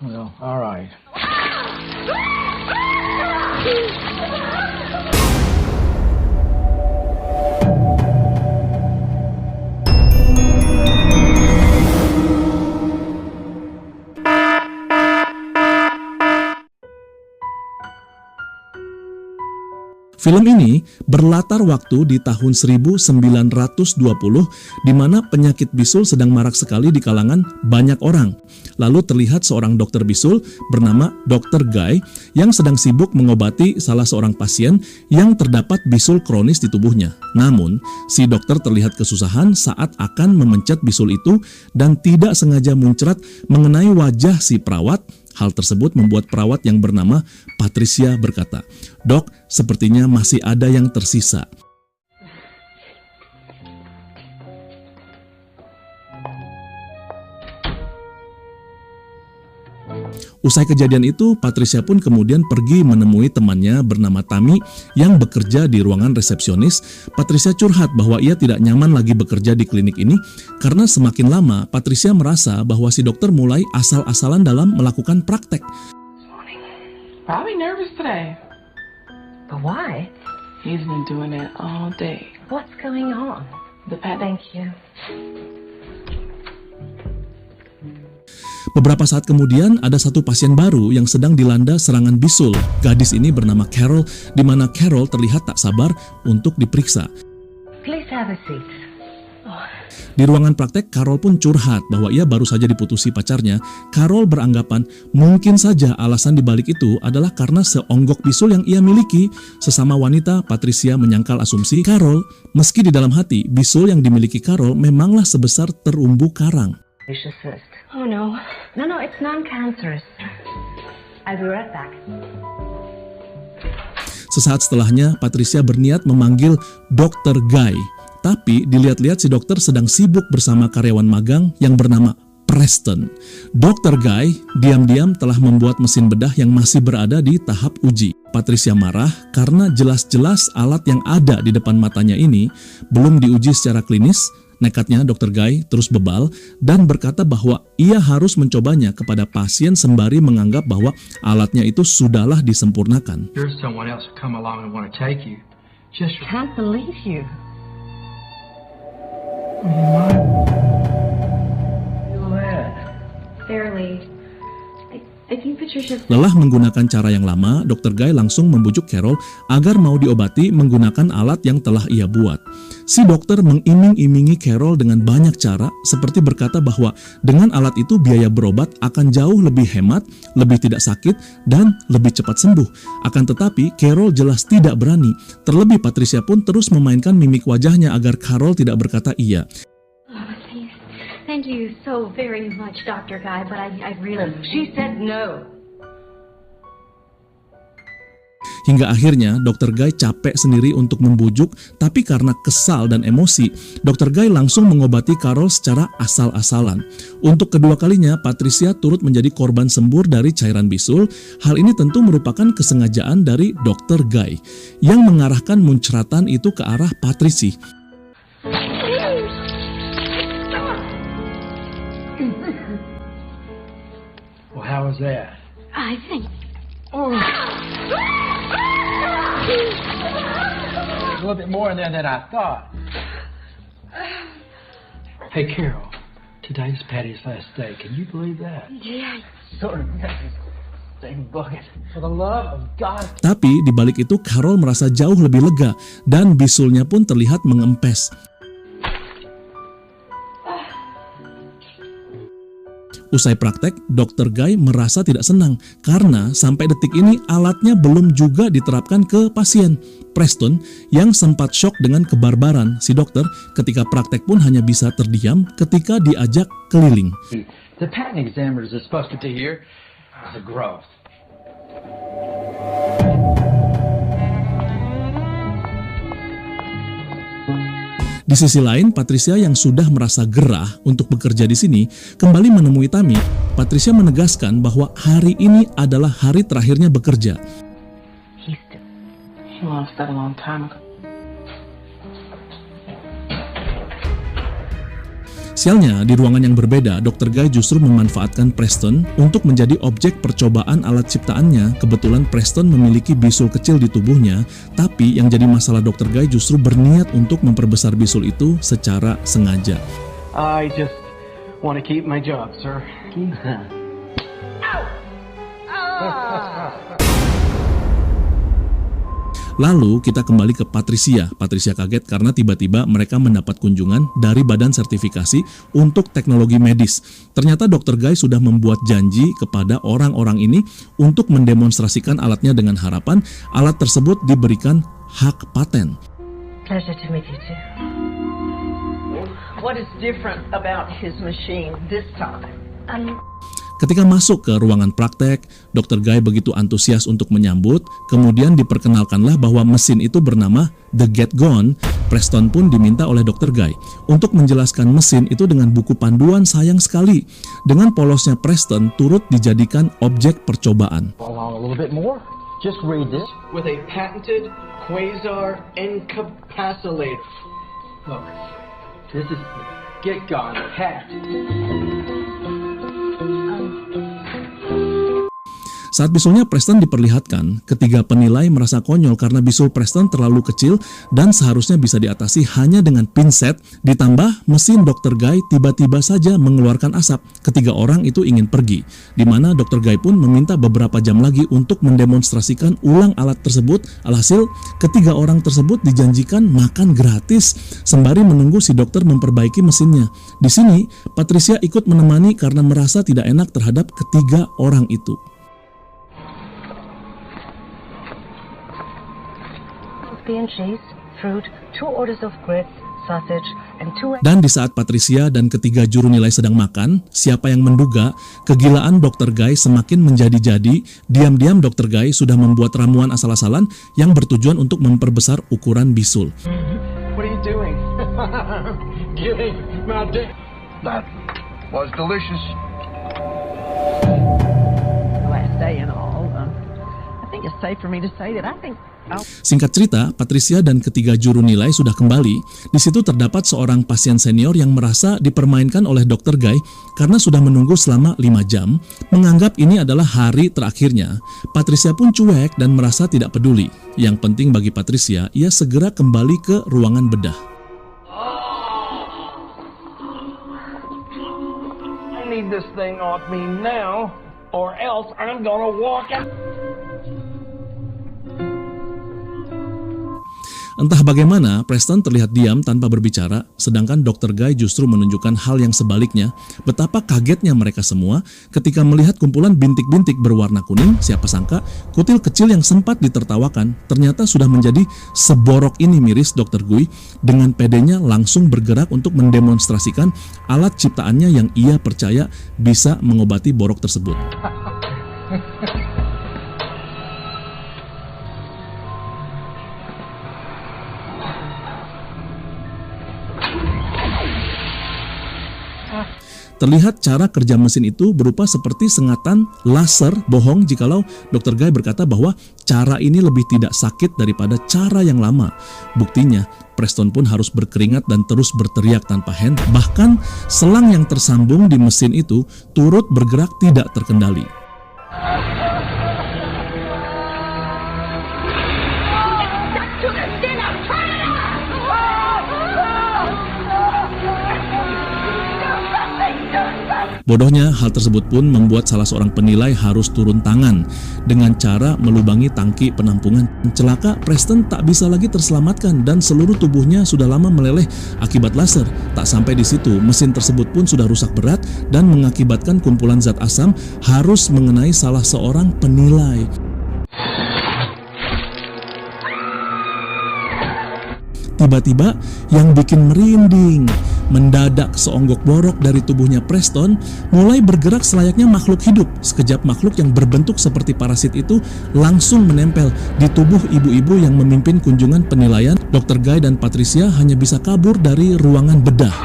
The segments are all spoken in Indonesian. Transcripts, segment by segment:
Well, all right. Film ini berlatar waktu di tahun 1920 di mana penyakit bisul sedang marak sekali di kalangan banyak orang. Lalu terlihat seorang dokter bisul bernama Dr. Guy yang sedang sibuk mengobati salah seorang pasien yang terdapat bisul kronis di tubuhnya. Namun, si dokter terlihat kesusahan saat akan memencet bisul itu dan tidak sengaja muncrat mengenai wajah si perawat. Hal tersebut membuat perawat yang bernama Patricia berkata, "Dok, sepertinya masih ada yang tersisa." Usai kejadian itu, Patricia pun kemudian pergi menemui temannya bernama Tammy yang bekerja di ruangan resepsionis. Patricia curhat bahwa ia tidak nyaman lagi bekerja di klinik ini karena semakin lama Patricia merasa bahwa si dokter mulai asal-asalan dalam melakukan praktek. Probably nervous today. But why? He's been doing that all day. What's going on? The pet. Thank you. Beberapa saat kemudian ada satu pasien baru yang sedang dilanda serangan bisul. Gadis ini bernama Carol, di mana Carol terlihat tak sabar untuk diperiksa. Please have a seat. Di ruangan praktek, Carol pun curhat bahwa ia baru saja diputusi pacarnya. Carol beranggapan mungkin saja alasan dibalik itu adalah karena seonggok bisul yang ia miliki. Sesama wanita, Patricia menyangkal asumsi Carol, meski di dalam hati bisul yang dimiliki Carol memanglah sebesar terumbu karang. Oh no. No, it's non-cancerous. I'll be right back. Sesaat setelahnya, Patricia berniat memanggil Dr. Guy. Tapi dilihat-lihat si dokter sedang sibuk bersama karyawan magang yang bernama Preston. Dr. Guy diam-diam telah membuat mesin bedah yang masih berada di tahap uji. Patricia marah karena jelas-jelas alat yang ada di depan matanya ini belum diuji secara klinis. Nekatnya Dr. Guy terus bebal dan berkata bahwa ia harus mencobanya kepada pasien sembari menganggap bahwa alatnya itu sudahlah disempurnakan. There's someone else who come along and want to take you. Just Can't believe you. feel that. Fairly. I think Patricia's... Lelah menggunakan cara yang lama, Dr. Guy langsung membujuk Carol agar mau diobati menggunakan alat yang telah ia buat. Si dokter mengiming-imingi Carol dengan banyak cara, seperti berkata bahwa dengan alat itu biaya berobat akan jauh lebih hemat, lebih tidak sakit, dan lebih cepat sembuh. Akan tetapi, Carol jelas tidak berani. Terlebih Patricia pun terus memainkan mimik wajahnya agar Carol tidak berkata iya. Thank you so very much, Dr. Guy, but I really... She said no. Hingga akhirnya Dr. Guy capek sendiri untuk membujuk, tapi karena kesal dan emosi, Dr. Guy langsung mengobati Carol secara asal-asalan. Untuk kedua kalinya, Patricia turut menjadi korban sembur dari cairan bisul. Hal ini tentu merupakan kesengajaan dari Dr. Guy yang mengarahkan muncratan itu ke arah Patricia. Well, how was that? I think... There's a little bit more in there than I thought. Hey, Carol, today's Patty's last day. Can you believe that? Yeah. Sort of same bucket. For the love of God. Tapi di balik itu Carol merasa jauh lebih lega dan bisulnya pun terlihat mengempes. Usai praktek, Dr. Guy merasa tidak senang karena sampai detik ini alatnya belum juga diterapkan ke pasien. Preston yang sempat syok dengan kebarbaran si dokter ketika praktek pun hanya bisa terdiam ketika diajak keliling. The patent examiners are supposed to be here as a growth. Di sisi lain, Patricia yang sudah merasa gerah untuk bekerja di sini kembali menemui Tammy. Patricia menegaskan bahwa hari ini adalah hari terakhirnya bekerja. He lost that a long time ago. Sialnya, di ruangan yang berbeda, Dr. Guy justru memanfaatkan Preston untuk menjadi objek percobaan alat ciptaannya. Kebetulan Preston memiliki bisul kecil di tubuhnya, tapi yang jadi masalah Dr. Guy justru berniat untuk memperbesar bisul itu secara sengaja. I just want to keep my job, sir. Lalu kita kembali ke Patricia. Patricia kaget karena tiba-tiba mereka mendapat kunjungan dari Badan Sertifikasi untuk Teknologi Medis. Ternyata Dr. Guy sudah membuat janji kepada orang-orang ini untuk mendemonstrasikan alatnya dengan harapan alat tersebut diberikan hak paten. Pleasure to meet you too. What is different about his machine this time? Ketika masuk ke ruangan praktek, Dr. Guy begitu antusias untuk menyambut, kemudian diperkenalkanlah bahwa mesin itu bernama The Get Gone. Preston pun diminta oleh Dr. Guy untuk menjelaskan mesin itu dengan buku panduan. Sayang sekali, dengan polosnya Preston turut dijadikan objek percobaan. Along a little bit more. Just read this. With a patented quasar incapacitator. Look, this is Get Gone hat. Saat bisulnya Preston diperlihatkan, ketiga penilai merasa konyol karena bisul Preston terlalu kecil dan seharusnya bisa diatasi hanya dengan pinset. Ditambah mesin Dr. Guy tiba-tiba saja mengeluarkan asap. Ketiga orang itu ingin pergi, di mana Dr. Guy pun meminta beberapa jam lagi untuk mendemonstrasikan ulang alat tersebut. Alhasil, ketiga orang tersebut dijanjikan makan gratis sembari menunggu si dokter memperbaiki mesinnya. Di sini, Patricia ikut menemani karena merasa tidak enak terhadap ketiga orang itu. Coffee and cheese, fruit, 2 orders of grits, sausage, and 2 Dan di saat Patricia dan ketiga juru nilai sedang makan, siapa yang menduga kegilaan Dr. Guy semakin menjadi-jadi. Diam-diam Dr. Guy sudah membuat ramuan asal-asalan yang bertujuan untuk memperbesar ukuran bisul. What are you doing? Giving my dick. That was delicious. Last day and all. I think it's safe for me to say that I think Singkat cerita, Patricia dan ketiga juru nilai sudah kembali. Di situ terdapat seorang pasien senior yang merasa dipermainkan oleh Dr. Guy karena sudah menunggu selama 5 jam, menganggap ini adalah hari terakhirnya. Patricia pun cuek dan merasa tidak peduli. Yang penting bagi Patricia, ia segera kembali ke ruangan bedah. I need this thing off me now, or else I'm gonna walk out. Entah bagaimana, Preston terlihat diam tanpa berbicara, sedangkan Dr. Guy justru menunjukkan hal yang sebaliknya. Betapa kagetnya mereka semua ketika melihat kumpulan bintik-bintik berwarna kuning. Siapa sangka, kutil kecil yang sempat ditertawakan ternyata sudah menjadi seborok ini, miris Dr. Guy. Dengan pedenya langsung bergerak untuk mendemonstrasikan alat ciptaannya yang ia percaya bisa mengobati borok tersebut. Terlihat cara kerja mesin itu berupa seperti sengatan laser. Bohong jikalau Dr. Guy berkata bahwa cara ini lebih tidak sakit daripada cara yang lama. Buktinya, Preston pun harus berkeringat dan terus berteriak tanpa hand. Bahkan selang yang tersambung di mesin itu turut bergerak tidak terkendali. Bodohnya, hal tersebut pun membuat salah seorang penilai harus turun tangan dengan cara melubangi tangki penampungan. Celaka, Preston tak bisa lagi terselamatkan dan seluruh tubuhnya sudah lama meleleh akibat laser. Tak sampai di situ, mesin tersebut pun sudah rusak berat dan mengakibatkan kumpulan zat asam harus mengenai salah seorang penilai. Tiba-tiba yang bikin merinding, mendadak seonggok borok dari tubuhnya Preston mulai bergerak selayaknya makhluk hidup. Sekejap makhluk yang berbentuk seperti parasit itu langsung menempel di tubuh ibu-ibu yang memimpin kunjungan penilaian. Dr. Guy dan Patricia hanya bisa kabur dari ruangan bedah.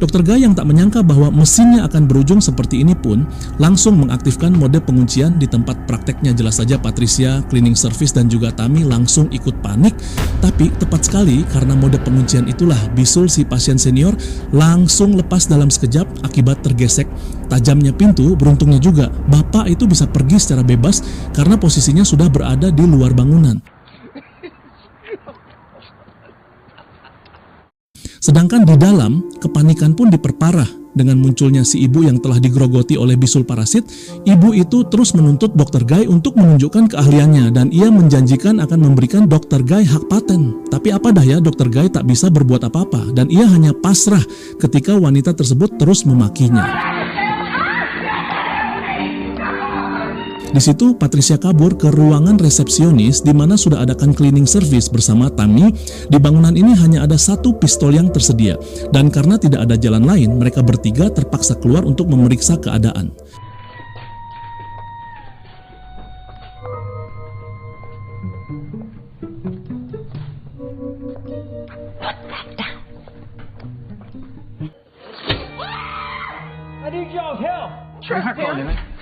Dr. Guy yang tak menyangka bahwa mesinnya akan berujung seperti ini pun langsung mengaktifkan mode penguncian di tempat prakteknya. Jelas saja Patricia, cleaning service dan juga Tammy langsung ikut panik. Tapi tepat sekali karena mode penguncian itulah bisul si pasien senior langsung lepas dalam sekejap akibat tergesek tajamnya pintu. Beruntungnya juga bapak itu bisa pergi secara bebas karena posisinya sudah berada di luar bangunan. Sedangkan di dalam, kepanikan pun diperparah dengan munculnya si ibu yang telah digrogoti oleh bisul parasit. Ibu itu terus menuntut Dr. Guy untuk menunjukkan keahliannya dan ia menjanjikan akan memberikan Dr. Guy hak paten. Tapi apa daya, Dr. Guy tak bisa berbuat apa-apa dan ia hanya pasrah ketika wanita tersebut terus memakinya. Di situ Patricia kabur ke ruangan resepsionis di mana sudah adakan cleaning service bersama Tammy. Di bangunan ini hanya ada satu pistol yang tersedia dan karena tidak ada jalan lain, mereka bertiga terpaksa keluar untuk memeriksa keadaan. I need y'all's help. Tristan.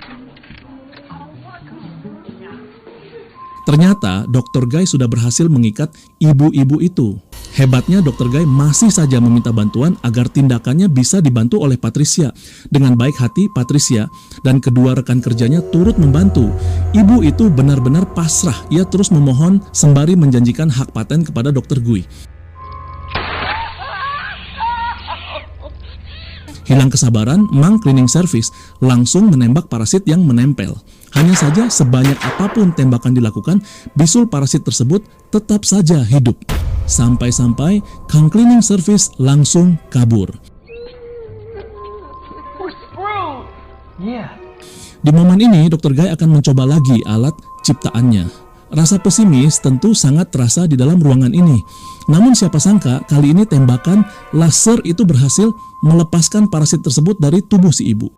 Ternyata Dr. Guy sudah berhasil mengikat ibu-ibu itu. Hebatnya Dr. Guy masih saja meminta bantuan agar tindakannya bisa dibantu oleh Patricia. Dengan baik hati Patricia dan kedua rekan kerjanya turut membantu. Ibu itu benar-benar pasrah. Ia terus memohon sembari menjanjikan hak paten kepada Dr. Guy. Hilang kesabaran, Mang Cleaning Service langsung menembak parasit yang menempel. Hanya saja sebanyak apapun tembakan dilakukan, bisul parasit tersebut tetap saja hidup. Sampai-sampai Kang Cleaning Service langsung kabur. Di momen ini, Dr. Guy akan mencoba lagi alat ciptaannya. Rasa pesimis tentu sangat terasa di dalam ruangan ini. Namun siapa sangka kali ini tembakan laser itu berhasil melepaskan parasit tersebut dari tubuh si ibu.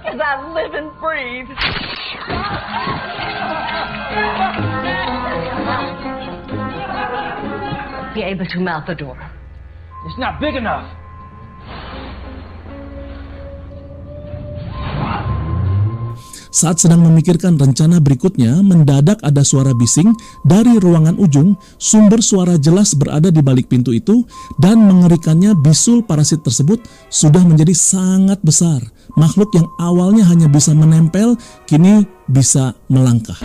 Because I live and breathe. Be able to mount the door. It's not big enough. Saat sedang memikirkan rencana berikutnya, mendadak ada suara bising dari ruangan ujung. Sumber suara jelas berada di balik pintu itu dan mengerikannya bisul parasit tersebut sudah menjadi sangat besar. Makhluk yang awalnya hanya bisa menempel, kini bisa melangkah.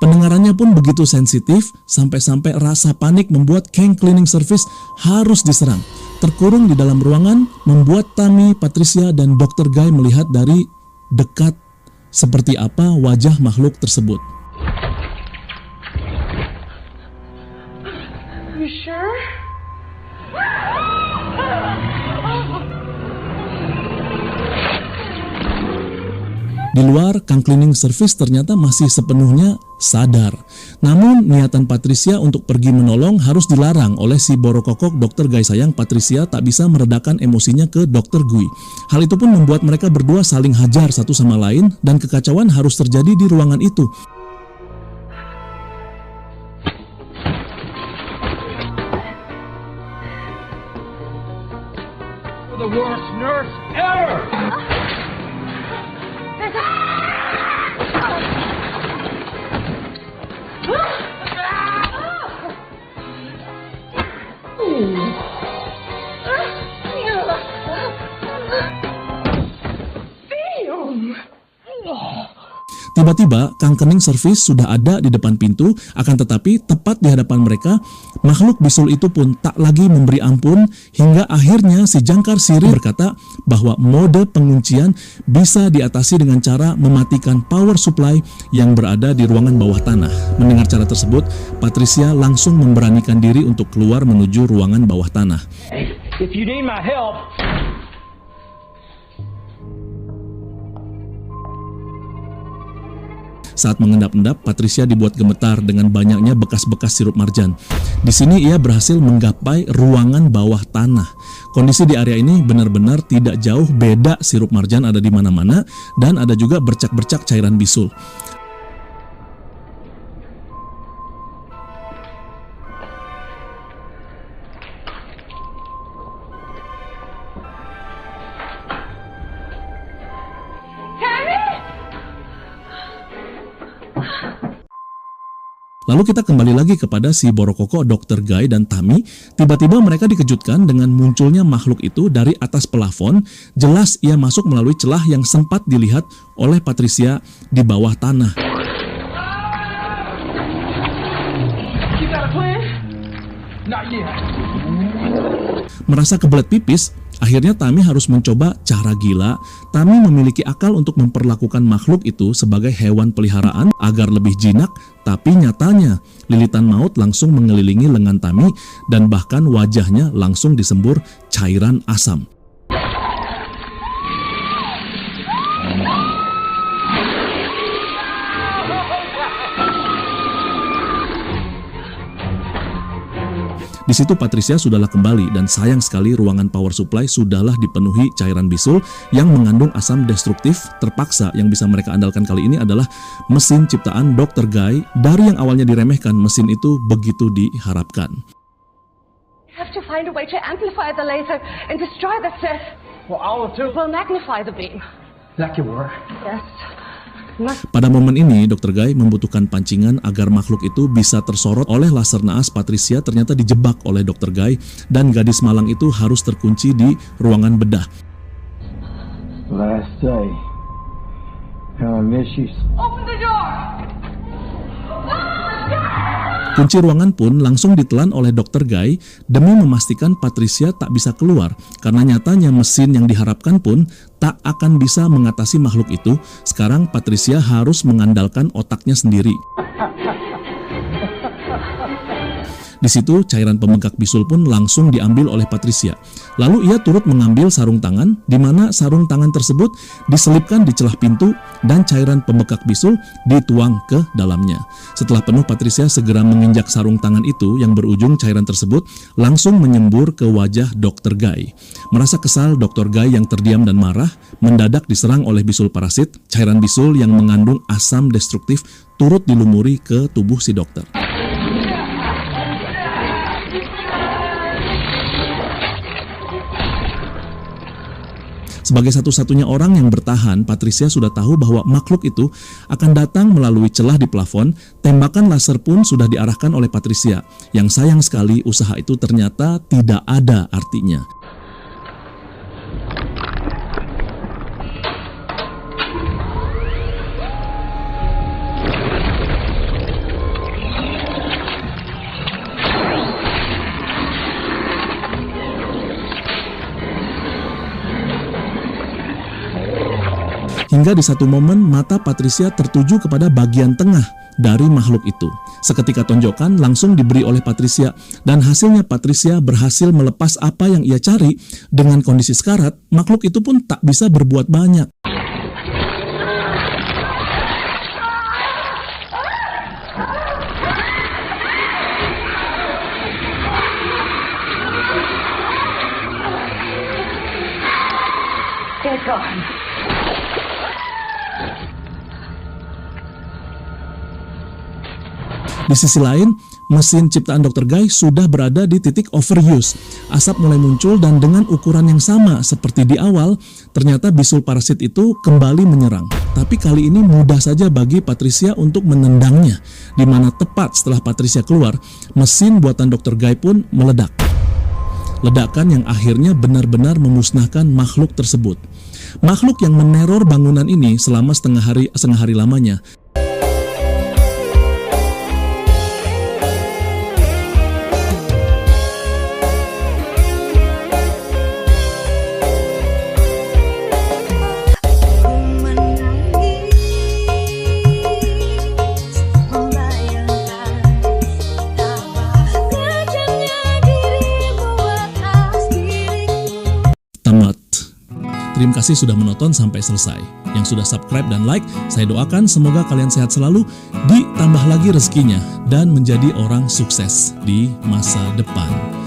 Pendengarannya pun begitu sensitif, sampai-sampai rasa panik membuat Kang Cleaning Service harus diserang. Terkurung di dalam ruangan, membuat Tammy, Patricia, dan Dr. Guy melihat dari dekat seperti apa wajah makhluk tersebut. You sure? Di luar, Kang Cleaning Service ternyata masih sepenuhnya sadar. Namun, niatan Patricia untuk pergi menolong harus dilarang oleh si borokokok Dr. Guy. Sayang, Patricia tak bisa meredakan emosinya ke Dr. Guy. Hal itu pun membuat mereka berdua saling hajar satu sama lain dan kekacauan harus terjadi di ruangan itu. The worst nurse ever! Tiba-tiba, Kang Cleaning Service sudah ada di depan pintu, akan tetapi tepat di hadapan mereka, makhluk bisul itu pun tak lagi memberi ampun, hingga akhirnya si jangkar sirih berkata bahwa mode penguncian bisa diatasi dengan cara mematikan power supply yang berada di ruangan bawah tanah. Mendengar cara tersebut, Patricia langsung memberanikan diri untuk keluar menuju ruangan bawah tanah. Hey, if you need my help... Saat mengendap-endap, Patricia dibuat gemetar dengan banyaknya bekas-bekas sirup marjan. Di sini ia berhasil menggapai ruangan bawah tanah. Kondisi di area ini benar-benar tidak jauh beda, sirup marjan ada di mana-mana dan ada juga bercak-bercak cairan bisul. Lalu kita kembali lagi kepada si Borokoko, Dr. Guy dan Tammy. Tiba-tiba mereka dikejutkan dengan munculnya makhluk itu dari atas pelafon. Jelas ia masuk melalui celah yang sempat dilihat oleh Patricia di bawah tanah. Merasa kebelet pipis, akhirnya Tammy harus mencoba cara gila. Tammy memiliki akal untuk memperlakukan makhluk itu sebagai hewan peliharaan agar lebih jinak, tapi nyatanya lilitan maut langsung mengelilingi lengan Tammy dan bahkan wajahnya langsung disembur cairan asam. Di situ Patricia sudahlah kembali dan sayang sekali ruangan power supply sudahlah dipenuhi cairan bisul yang mengandung asam destruktif. Terpaksa yang bisa mereka andalkan kali ini adalah mesin ciptaan Dr. Guy. Dari yang awalnya diremehkan, mesin itu begitu diharapkan. We have to find a way to amplify the laser and destroy the set. Well, all to We'll magnify the beam. that can work. Yes. Pada momen ini, Dr. Guy membutuhkan pancingan agar makhluk itu bisa tersorot oleh laser naas. Patricia ternyata dijebak oleh Dr. Guy dan gadis malang itu harus terkunci di ruangan bedah. Last day. How I miss you. Open the door! Kunci ruangan pun langsung ditelan oleh Dr. Guy demi memastikan Patricia tak bisa keluar, karena nyatanya mesin yang diharapkan pun tak akan bisa mengatasi makhluk itu. Sekarang Patricia harus mengandalkan otaknya sendiri. Di situ cairan pembengkak bisul pun langsung diambil oleh Patricia. Lalu ia turut mengambil sarung tangan, di mana sarung tangan tersebut diselipkan di celah pintu dan cairan pembengkak bisul dituang ke dalamnya. Setelah penuh, Patricia segera menginjak sarung tangan itu yang berujung cairan tersebut langsung menyembur ke wajah Dr. Guy. Merasa kesal, Dr. Guy yang terdiam dan marah mendadak diserang oleh bisul parasit. Cairan bisul yang mengandung asam destruktif turut dilumuri ke tubuh si dokter. Sebagai satu-satunya orang yang bertahan, Patricia sudah tahu bahwa makhluk itu akan datang melalui celah di plafon. Tembakan laser pun sudah diarahkan oleh Patricia. Yang sayang sekali, usaha itu ternyata tidak ada artinya. Hingga di satu momen mata Patricia tertuju kepada bagian tengah dari makhluk itu. Seketika tonjokan langsung diberi oleh Patricia dan hasilnya Patricia berhasil melepas apa yang ia cari. Dengan kondisi sekarat, makhluk itu pun tak bisa berbuat banyak. They're gone. Di sisi lain, mesin ciptaan Dr. Guy sudah berada di titik overuse. Asap mulai muncul dan dengan ukuran yang sama seperti di awal, ternyata bisul parasit itu kembali menyerang. Tapi kali ini mudah saja bagi Patricia untuk menendangnya, di mana tepat setelah Patricia keluar, mesin buatan Dr. Guy pun meledak. Ledakan yang akhirnya benar-benar memusnahkan makhluk tersebut. Makhluk yang meneror bangunan ini selama setengah hari lamanya. Terima kasih sudah menonton sampai selesai. Yang sudah subscribe dan like, saya doakan semoga kalian sehat selalu, ditambah lagi rezekinya, dan menjadi orang sukses di masa depan.